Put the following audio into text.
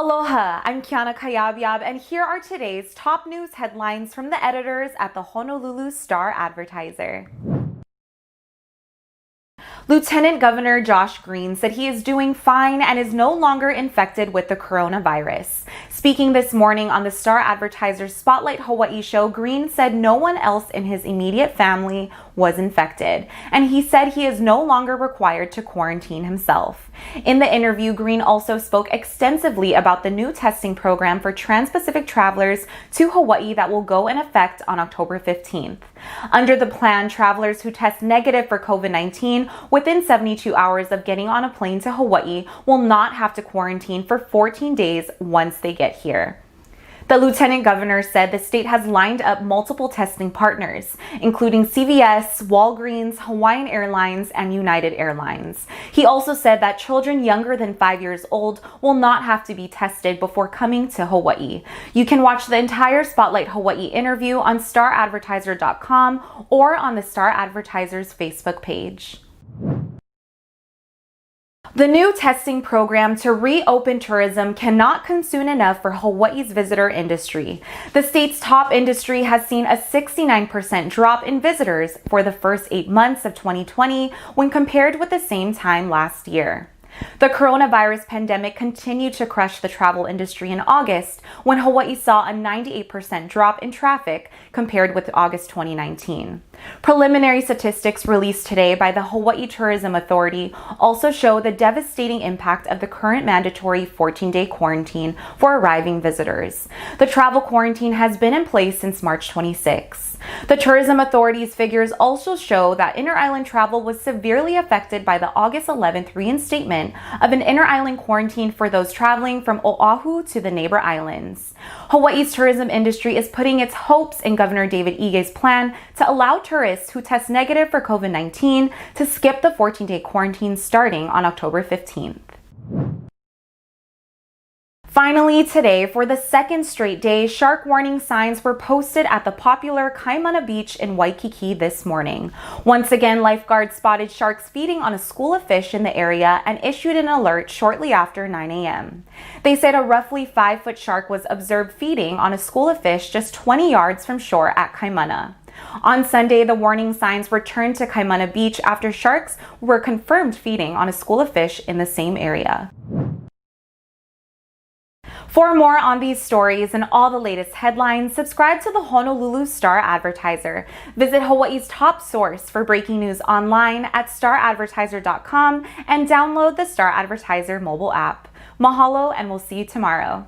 Aloha, I'm Kiana Cayabyab, and here are today's top news headlines from the editors at the Honolulu Star-Advertiser. Lieutenant Governor Josh Green said he is doing fine and is no longer infected with the coronavirus. Speaking this morning on the Star-Advertiser's Spotlight Hawaii show, Green said no one else in his immediate family was infected, and he said he is no longer required to quarantine himself. In the interview, Green also spoke extensively about the new testing program for trans-Pacific travelers to Hawaii that will go in effect on October 15th. Under the plan, travelers who test negative for COVID-19 within 72 hours of getting on a plane to Hawaii will not have to quarantine for 14 days once they get here. The lieutenant governor said the state has lined up multiple testing partners, including CVS, Walgreens, Hawaiian Airlines, and United Airlines. He also said that children younger than 5 years old will not have to be tested before coming to Hawaii. You can watch the entire Spotlight Hawaii interview on staradvertiser.com or on the Star-Advertiser's Facebook page. The new testing program to reopen tourism cannot come soon enough for Hawaii's visitor industry. The state's top industry has seen a 69% drop in visitors for the first 8 months of 2020 when compared with the same time last year. The coronavirus pandemic continued to crush the travel industry in August, when Hawaii saw a 98% drop in traffic compared with August 2019. Preliminary statistics released today by the Hawaii Tourism Authority also show the devastating impact of the current mandatory 14-day quarantine for arriving visitors. The travel quarantine has been in place since March 26. The Tourism Authority's figures also show that inter-island travel was severely affected by the August 11th reinstatement of an inter-island quarantine for those traveling from Oahu to the neighbor islands. Hawaii's tourism industry is putting its hopes in Governor David Ige's plan to allow tourists who test negative for COVID-19 to skip the 14-day quarantine starting on October 15th. Finally, today, for the second straight day, shark warning signs were posted at the popular Kaimana beach in Waikiki this morning. Once again, lifeguards spotted sharks feeding on a school of fish in the area and issued an alert shortly after 9 a.m. They said a roughly 5-foot shark was observed feeding on a school of fish just 20 yards from shore at Kaimana. On Sunday, the warning signs returned to Kaimana Beach after sharks were confirmed feeding on a school of fish in the same area. For more on these stories and all the latest headlines, subscribe to the Honolulu Star-Advertiser. Visit Hawaii's top source for breaking news online at staradvertiser.com and download the Star-Advertiser mobile app. Mahalo, and we'll see you tomorrow.